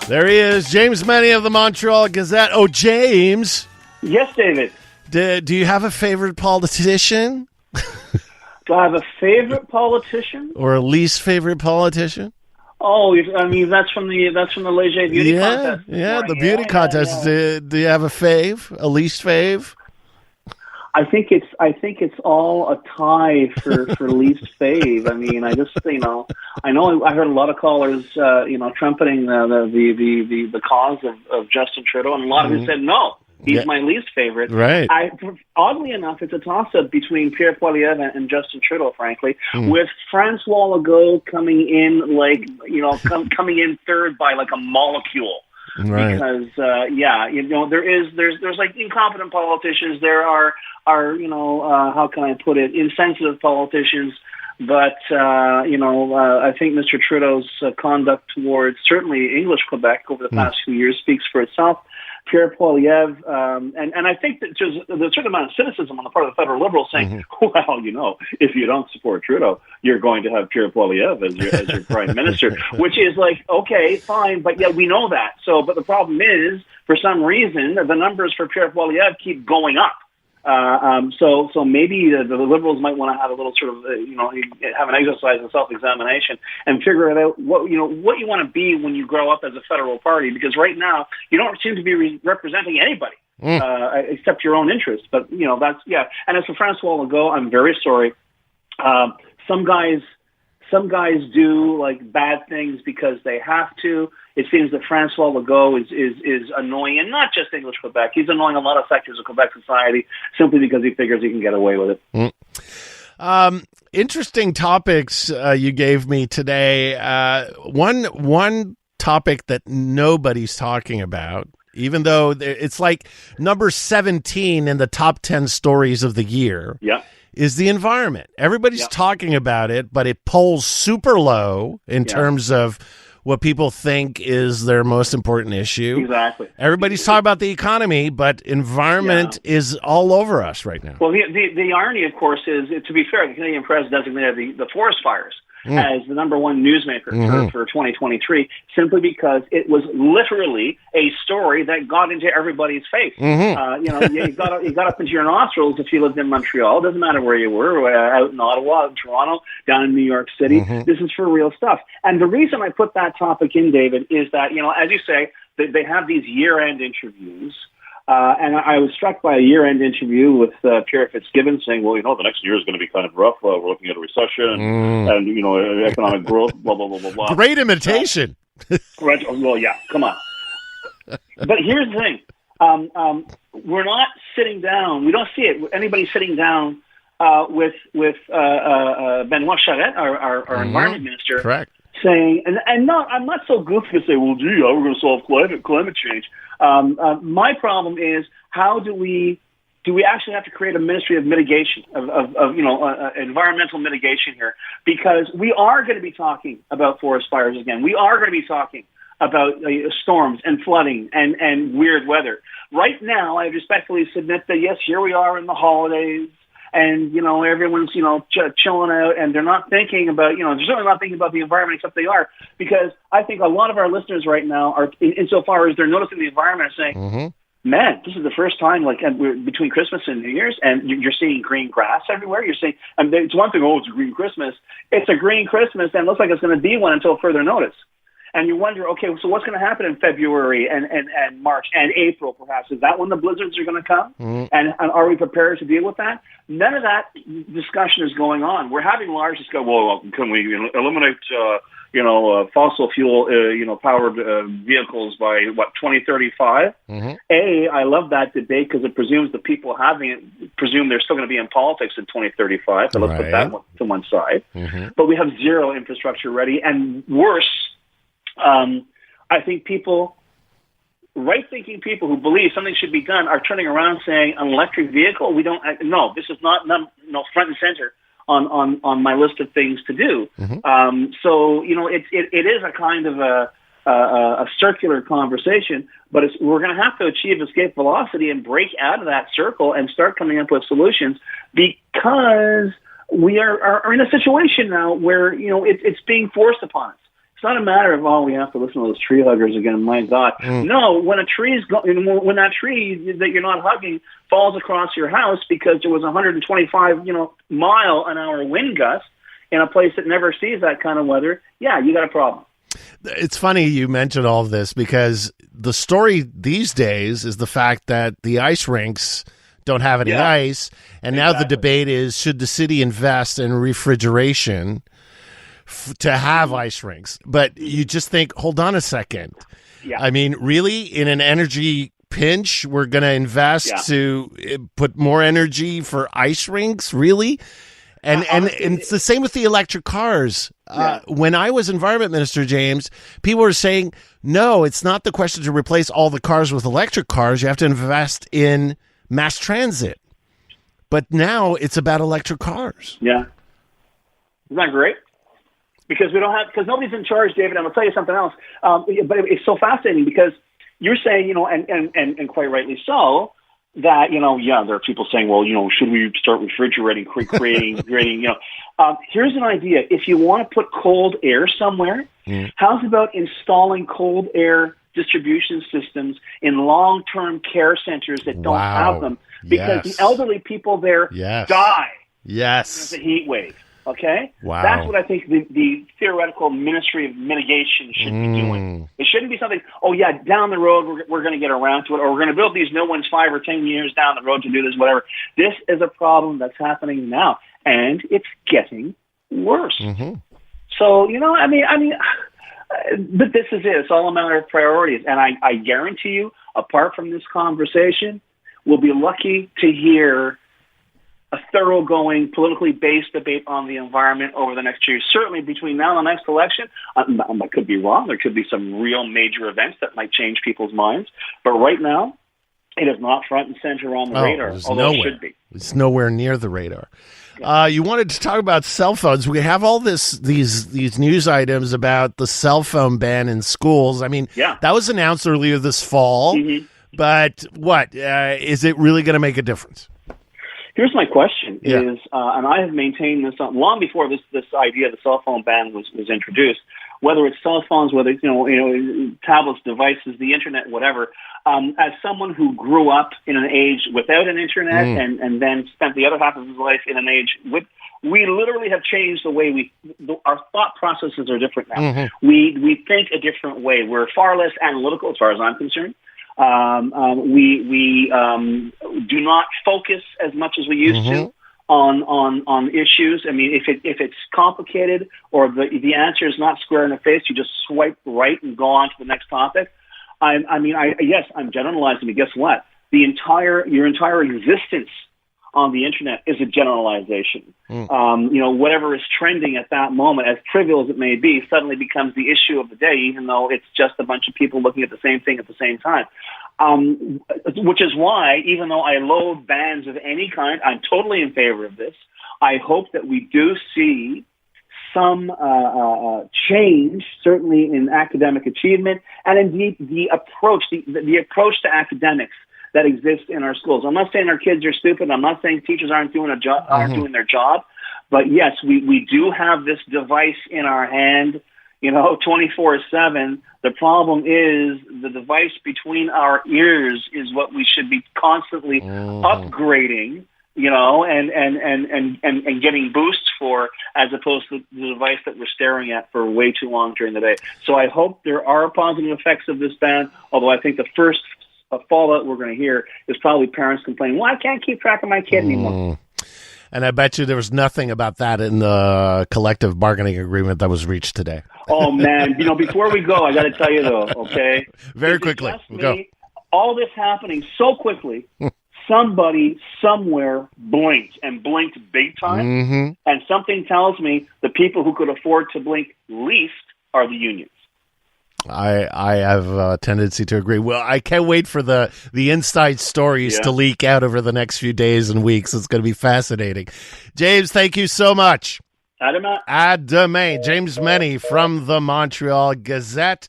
There he is, James Mennie of the Montreal Gazette. Oh, James. Yes, David. Do you have a favorite politician? Do I have a favorite politician? Or a least favorite politician? Oh, I mean that's from the Leger Beauty Contest. Yeah, the beauty contest. Yeah. Do you have a fave? A least fave? I think it's all a tie for least fave. I mean, I heard a lot of callers, trumpeting the cause of Justin Trudeau, and a lot of them said no. He's my least favorite. Right. Oddly enough, it's a toss-up between Pierre Poilievre and Justin Trudeau, frankly, with François Legault coming in coming in third by like a molecule. Right. Because there's like incompetent politicians. There are how can I put it, insensitive politicians. But I think Mr. Trudeau's conduct towards certainly English Quebec over the past few years speaks for itself. Pierre Poilievre, and I think that there's a certain amount of cynicism on the part of the federal Liberals saying, well, if you don't support Trudeau, you're going to have Pierre Poilievre as your prime minister, which is like, okay, fine, but yeah, we know that. So, but the problem is, for some reason, the numbers for Pierre Poilievre keep going up. So maybe the Liberals might want to have a little sort of, have an exercise in self-examination and figure it out what you want to be when you grow up as a federal party, because right now you don't seem to be representing anybody except your own interests. But that's And as for François Legault, I'm very sorry. Some guys do like bad things because they have to. It seems that François Legault is annoying, and not just English Quebec. He's annoying a lot of sectors of Quebec society simply because he figures he can get away with it. Interesting topics you gave me today. One topic that nobody's talking about, even though it's like number 17 in the top 10 stories of the year. Yeah. Is the environment. Everybody's talking about it, but it polls super low in terms of what people think is their most important issue. Exactly. Everybody's talking about the economy, but environment is all over us right now. Well, the irony, of course, is, to be fair, the Canadian press designated the forest fires as the number one newsmaker for 2023, simply because it was literally a story that got into everybody's face. You got up into your nostrils if you lived in Montreal. It doesn't matter where you were, out in Ottawa, in Toronto, down in New York City. This is for real stuff. And the reason I put that topic in, David, is that, as you say, they have these year-end interviews. And I was struck by a year-end interview with Pierre Fitzgibbon saying, well, the next year is going to be kind of rough. We're looking at a recession and economic growth, blah, blah, blah, blah, blah. Great imitation. Right. Well, yeah, come on. But here's the thing. We're not sitting down. We don't see it. Anybody sitting down with Benoit Charette, our environment minister. Correct. Saying, I'm not so goofy to say, well, gee, how are we going to solve climate change? My problem is, how do we actually have to create a ministry of mitigation, of environmental mitigation here? Because we are going to be talking about forest fires again. We are going to be talking about storms and flooding and weird weather. Right now, I respectfully submit that, yes, here we are in the holidays, and, everyone's, chilling out, and they're not thinking about, they're certainly not thinking about the environment, except they are, because I think a lot of our listeners right now are, insofar as they're noticing the environment, are saying, man, this is the first time, between Christmas and New Year's, and you're seeing green grass everywhere. You're seeing, it's one thing, it's a green Christmas. It's a green Christmas, and it looks like it's going to be one until further notice. And you wonder, okay, so what's going to happen in February and March and April, perhaps? Is that when the blizzards are going to come? And are we prepared to deal with that? None of that discussion is going on. We're having large discussion. Well, can we eliminate, fossil fuel, powered vehicles by 2035? I love that debate because it presumes the people having it presume they're still going to be in politics in 2035. So let's put that to one side. But we have zero infrastructure ready, and worse. I think right-thinking people who believe something should be done are turning around saying, an electric vehicle, this is not front and center on my list of things to do. So, it is a kind of a circular conversation, but we're going to have to achieve escape velocity and break out of that circle and start coming up with solutions, because we are in a situation now where, it's being forced upon us. It's not a matter of, oh, we have to listen to those tree huggers again. My God. No, when a tree when that tree that you're not hugging falls across your house because there was 125, mile an hour wind gust in a place that never sees that kind of weather, yeah, you got a problem. It's funny you mentioned all of this because the story these days is the fact that the ice rinks don't have any ice, and now the debate is, should the city invest in refrigeration to have ice rinks? But you just think, hold on a second. Yeah. I mean, really, in an energy pinch, we're going to invest to put more energy for ice rinks? Really? And it's the same with the electric cars. When I was environment minister, James, people were saying, no, it's not the question to replace all the cars with electric cars. You have to invest in mass transit. But now it's about electric cars. Yeah. Isn't that great? Because because nobody's in charge, David. I'm going to tell you something else. But it's so fascinating because you're saying, and quite rightly so, that, there are people saying, well, should we start refrigerating, creating, here's an idea. If you want to put cold air somewhere, how's about installing cold air distribution systems in long-term care centers that don't have them? Because the elderly people there die. Yes. There's a heat wave. Okay? Wow. That's what I think the theoretical Ministry of Mitigation should be doing. It shouldn't be something, down the road we're going to get around to it, or we're going to build these new ones 5 or 10 years down the road to do this, whatever. This is a problem that's happening now, and it's getting worse. So, but this is it. It's all a matter of priorities. And I guarantee you, apart from this conversation, we'll be lucky to hear a thoroughgoing, politically based debate on the environment over the next year. Certainly between now and the next election, I could be wrong. There could be some real major events that might change people's minds. But right now, it is not front and center on the radar, although it should be. It's nowhere near the radar. You wanted to talk about cell phones. We have all these news items about the cell phone ban in schools. I mean, that was announced earlier this fall. But what? Is it really going to make a difference? Here's my question: is and I have maintained this long before this idea of the cell phone ban was introduced. Whether it's cell phones, whether it's tablets, devices, the internet, whatever. As someone who grew up in an age without an internet and then spent the other half of his life in an age with, we literally have changed the way our thought processes are different now. We think a different way. We're far less analytical, as far as I'm concerned. We do not focus as much as we used to on issues. I mean, if it's complicated or the answer is not square in the face, you just swipe right and go on to the next topic. Yes, I'm generalizing, but guess what? Your entire existence on the internet is a generalization. Whatever is trending at that moment, as trivial as it may be, suddenly becomes the issue of the day, even though it's just a bunch of people looking at the same thing at the same time. Which is why, even though I loathe bans of any kind, I'm totally in favor of this. I hope that we do see some change, certainly in academic achievement, and indeed the approach to academics that exists in our schools. I'm not saying our kids are stupid. I'm not saying teachers aren't doing their job. But yes, we do have this device in our hand, 24/7. The problem is the device between our ears is what we should be constantly upgrading, and getting boosts for, as opposed to the device that we're staring at for way too long during the day. So I hope there are positive effects of this ban, although I think the first fallout we're going to hear is probably parents complaining, well, I can't keep track of my kid anymore. And I bet you there was nothing about that in the collective bargaining agreement that was reached today. Oh, man. Before we go, I got to tell you, though, okay? Very quickly. We'll go. All this happening so quickly, somebody somewhere blinked big time. And something tells me the people who could afford to blink least are the unions. I have a tendency to agree. Well, I can't wait for the inside stories to leak out over the next few days and weeks. It's going to be fascinating. James, thank you so much. Adama. Adama. James Mennie from the Montreal Gazette.